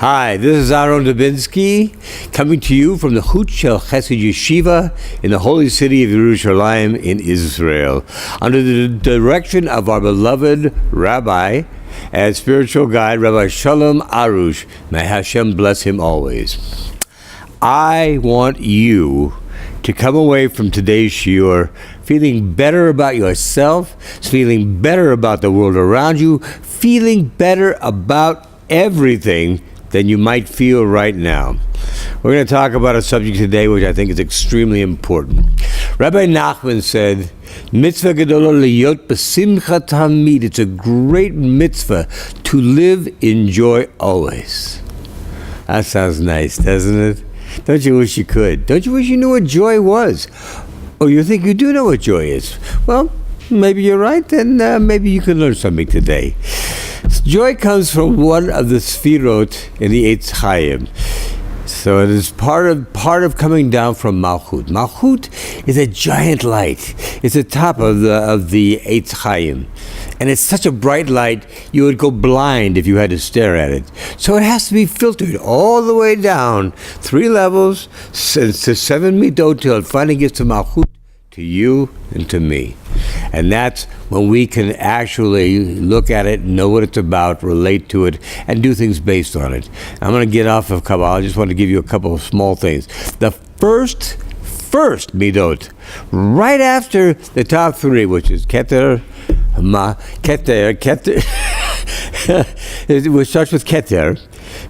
Hi, this is Aaron Dubinsky, coming to you from the Chut Shel Chesed Yeshiva in the holy city of Yerushalayim in Israel, under the direction of our beloved Rabbi and spiritual guide, Rabbi Shalom Arush. May Hashem bless him always. I want you to come away from today's shiur feeling better about yourself, feeling better about the world around you, feeling better about everything than you might feel right now. We're going to talk about a subject today which I think is extremely important. Rabbeinu Nachman said, mitzvah gedolah liyot b'simcha tamid. It's a great mitzvah to live in joy always. That sounds nice, doesn't it? Don't you wish you could? Don't you wish you knew what joy was? Oh, you think you do know what joy is? Well, maybe you're right, and maybe you can learn something today. Joy comes from one of the sfirot in the Eitz Chaim. So it is part of coming down from Malchut. Malchut is a giant light. It's the top of the Eitz Chaim. And it's such a bright light, you would go blind if you had to stare at it. So it has to be filtered all the way down, 3 levels, to 7 midot, till it finally gets to Malchut, to you and to me. And that's when we can actually look at it, know what it's about, relate to it, and do things based on it. I'm going to get off of Kabbalah. I just want to give you a couple of small things. The first midot, right after the top 3, which is Keter, which starts with Keter.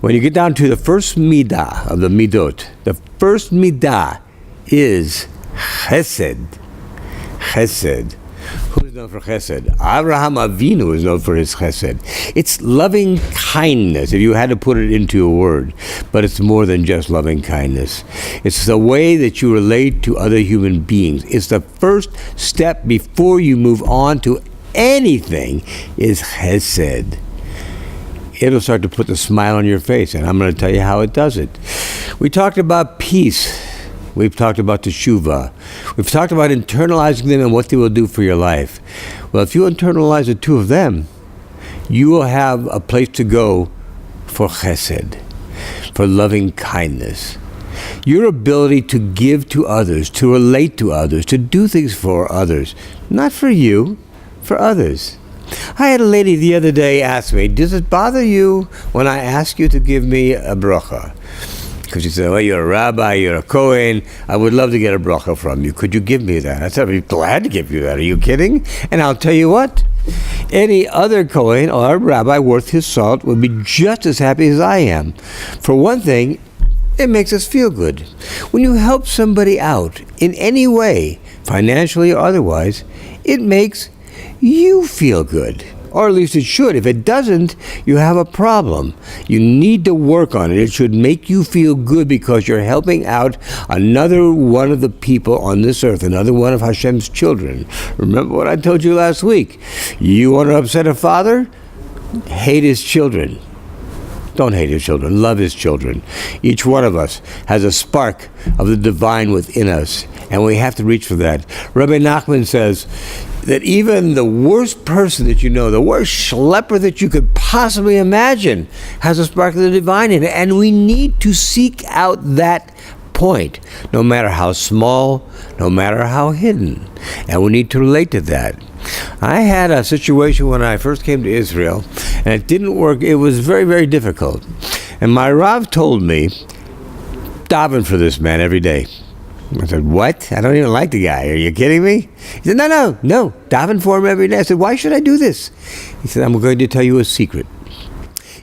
When you get down to the first midah of the midot, the first midah is Chesed. Chesed. Who's known for Chesed? Abraham Avinu is known for his Chesed. It's loving kindness, if you had to put it into a word. But it's more than just loving kindness. It's the way that you relate to other human beings. It's the first step before you move on to anything is Chesed. It'll start to put the smile on your face, and I'm going to tell you how it does it. We talked about peace. We've talked about teshuvah. We've talked about internalizing them and what they will do for your life. Well, if you internalize the 2 of them, you will have a place to go for chesed, for loving kindness. Your ability to give to others, to relate to others, to do things for others. Not for you, for others. I had a lady the other day ask me, does it bother you when I ask you to give me a bracha? Because she said, well, you're a rabbi, you're a Kohen, I would love to get a bracha from you. Could you give me that? I said, I'd be glad to give you that. Are you kidding? And I'll tell you what, any other Kohen or rabbi worth his salt would be just as happy as I am. For one thing, it makes us feel good. When you help somebody out in any way, financially or otherwise, it makes you feel good. Or at least it should. If it doesn't, you have a problem. You need to work on it. It should make you feel good because you're helping out another one of the people on this earth, another one of Hashem's children. Remember what I told you last week? You want to upset a father? Hate his children. Don't hate his children. Love his children. Each one of us has a spark of the divine within us, and we have to reach for that. Rabbeinu Nachman says that even the worst person that you know, the worst schlepper that you could possibly imagine, has a spark of the divine in it, and we need to seek out that point, no matter how small, no matter how hidden, and we need to relate to that. I had a situation when I first came to Israel, and it didn't work. It was very, very difficult. And my Rav told me, daven for this man every day. I said, what? I don't even like the guy. Are you kidding me? He said, no, daven for him every day. I said, why should I do this? He said, I'm going to tell you a secret.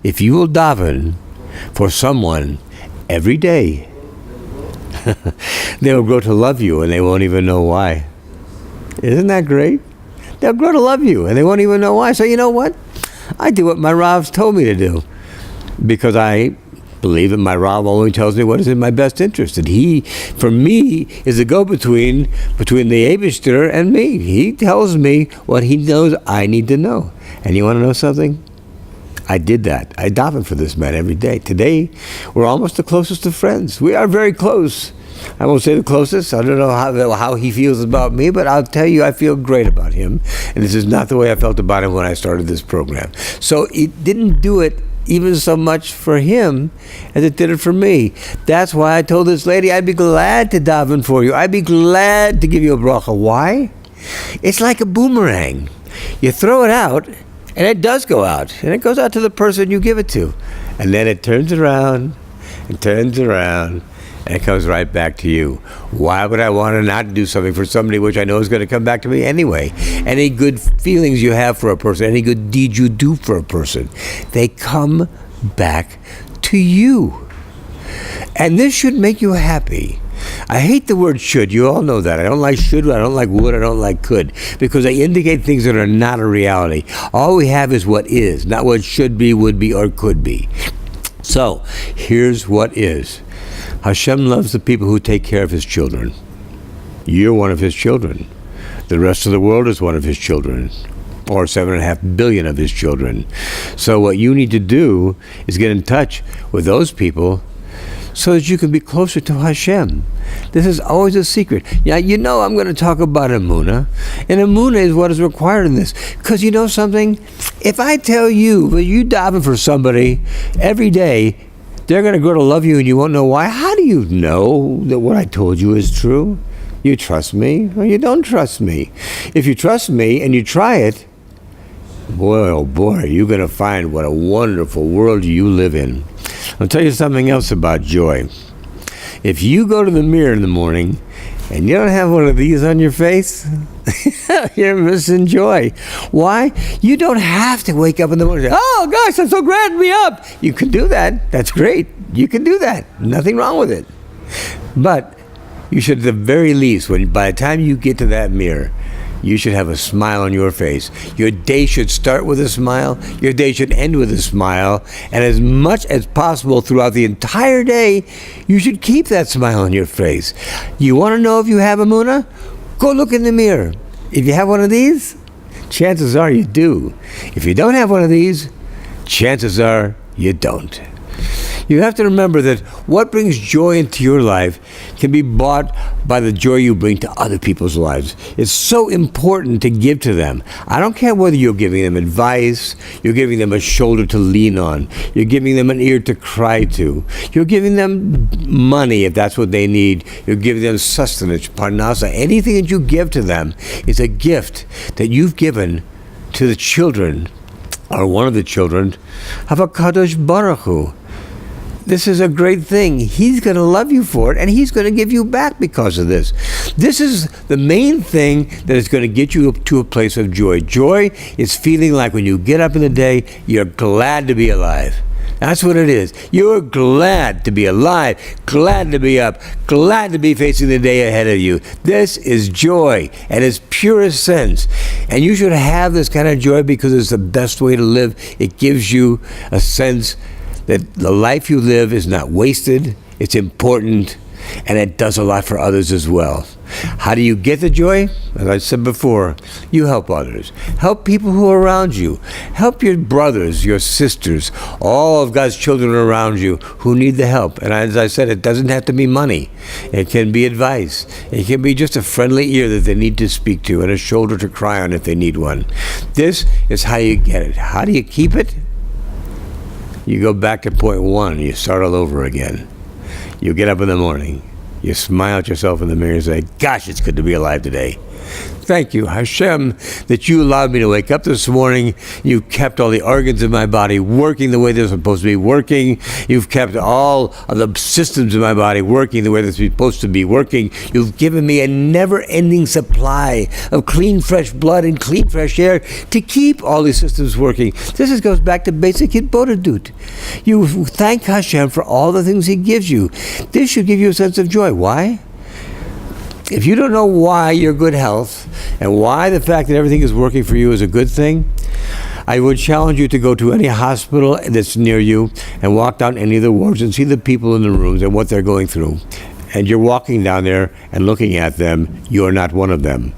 If you will daven for someone every day, they will grow to love you and they won't even know why. Isn't that great? They'll grow to love you and they won't even know why. So you know what? I do what my Ravs told me to do, because I believe that my Rav only tells me what is in my best interest. And he, for me, is a go-between between the Eibishter and me. He tells me what he knows I need to know. And you want to know something? I did that. I daven for this man every day. Today, we're almost the closest of friends. We are very close. I won't say the closest. I don't know how he feels about me, but I'll tell you I feel great about him. And this is not the way I felt about him when I started this program. So it didn't do it even so much for him as it did it for me. That's why I told this lady, I'd be glad to daven for you. I'd be glad to give you a bracha. Why? It's like a boomerang. You throw it out, and it does go out. And it goes out to the person you give it to. And then it turns around, and turns around, and it comes right back to you. Why would I want to not do something for somebody which I know is going to come back to me anyway? Any good feelings you have for a person, any good deed you do for a person, they come back to you. And this should make you happy. I hate the word should. You all know that. I don't like should, I don't like would, I don't like could, because they indicate things that are not a reality. All we have is what is, not what should be, would be, or could be. So, here's what is. Hashem loves the people who take care of his children. You're one of his children. The rest of the world is one of his children, or 7.5 billion of his children. So what you need to do is get in touch with those people so that you can be closer to Hashem. This is always a secret. Yeah, you know I'm going to talk about emunah, and emunah is what is required in this. Because you know something? If I tell you that you daven for somebody every day, they're going to grow to love you and you won't know why. How do you know that what I told you is true? You trust me or you don't trust me. If you trust me and you try it, boy, oh boy, you're going to find what a wonderful world you live in. I'll tell you something else about joy. If you go to the mirror in the morning and you don't have one of these on your face, you're missing joy. Why? You don't have to wake up in the morning and say, oh gosh, I'm so glad to be up. You can do that. That's great. You can do that. Nothing wrong with it. But you should, at the very least, by the time you get to that mirror, you should have a smile on your face. Your day should start with a smile. Your day should end with a smile. And as much as possible throughout the entire day, you should keep that smile on your face. You want to know if you have emunah? Go look in the mirror. If you have one of these, chances are you do. If you don't have one of these, chances are you don't. You have to remember that what brings joy into your life can be bought by the joy you bring to other people's lives. It's so important to give to them. I don't care whether you're giving them advice, you're giving them a shoulder to lean on, you're giving them an ear to cry to, you're giving them money if that's what they need, you're giving them sustenance, parnasa. Anything that you give to them is a gift that you've given to the children, or one of the children, of HaKadosh Baruch Hu. This is a great thing. He's going to love you for it, and he's going to give you back because of this. This is the main thing that is going to get you to a place of joy. Joy is feeling like when you get up in the day, you're glad to be alive. That's what it is. You're glad to be alive, glad to be up, glad to be facing the day ahead of you. This is joy at its purest sense. And you should have this kind of joy because it's the best way to live. It gives you a sense that the life you live is not wasted, it's important, and it does a lot for others as well. How do you get the joy? As I said before, you help others. Help people who are around you. Help your brothers, your sisters, all of God's children around you who need the help. And as I said, it doesn't have to be money. It can be advice. It can be just a friendly ear that they need to speak to and a shoulder to cry on if they need one. This is how you get it. How do you keep it? You go back to point one, you start all over again. You get up in the morning, you smile at yourself in the mirror and say, gosh, it's good to be alive today. Thank you, Hashem, that you allowed me to wake up this morning. You kept all the organs in my body working the way they're supposed to be working. You've kept all of the systems in my body working the way they're supposed to be working. You've given me a never-ending supply of clean, fresh blood and clean, fresh air to keep all these systems working. This goes back to basic hitbodedut. You thank Hashem for all the things He gives you. This should give you a sense of joy. Why? If you don't know why your good health and why the fact that everything is working for you is a good thing, I would challenge you to go to any hospital that's near you and walk down any of the wards and see the people in the rooms and what they're going through. And you're walking down there and looking at them, you're not one of them.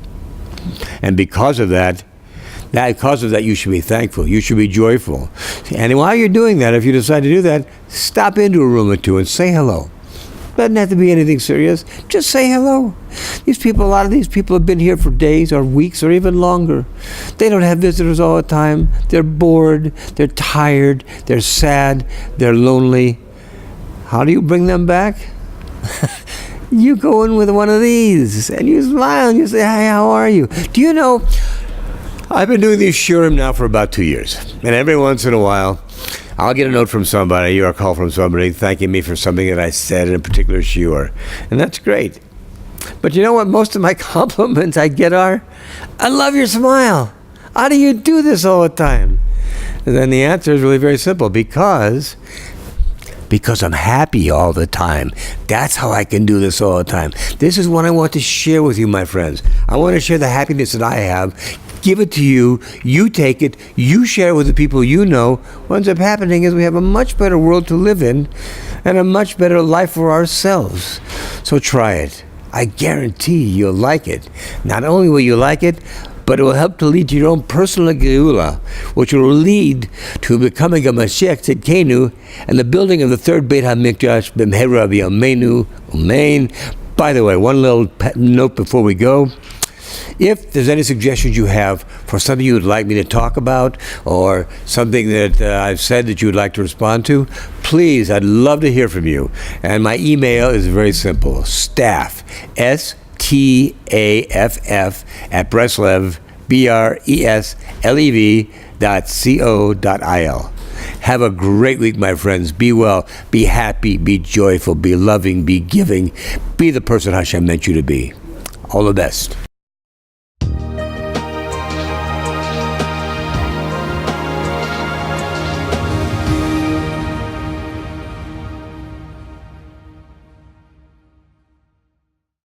And because of that, you should be thankful. You should be joyful. And while you're doing that, if you decide to do that, stop into a room or two and say hello. Doesn't have to be anything serious. Just say hello. A lot of these people have been here for days or weeks or even longer. They don't have visitors all the time. They're bored. They're tired. They're sad. They're lonely. How do you bring them back? You go in with one of these and you smile and you say, "Hi, how are you?" Do you know, I've been doing these shiurim now for about 2 years. And every once in a while, I'll get a note from somebody or a call from somebody thanking me for something that I said in a particular shiur. And that's great. But you know what most of my compliments I get are? "I love your smile. How do you do this all the time?" And then the answer is really very simple. Because I'm happy all the time. That's how I can do this all the time. This is what I want to share with you, my friends. I want to share the happiness that I have. Give it to you. You take it. You share it with the people you know. What ends up happening is we have a much better world to live in and a much better life for ourselves. So try it. I guarantee you'll like it. Not only will you like it, but it will help to lead to your own personal geula, which will lead to becoming a Mashiach Tzidkenu and the building of the third Beit HaMikdash b'mehera b'yameinu amen. By the way, one little note before we go. If there's any suggestions you have for something you would like me to talk about or something that I've said that you would like to respond to, please, I'd love to hear from you. And my email is very simple, staff, STAFF at Breslev, BRESLEV.co.il. Have a great week, my friends. Be well, be happy, be joyful, be loving, be giving. Be the person Hashem meant you to be. All the best.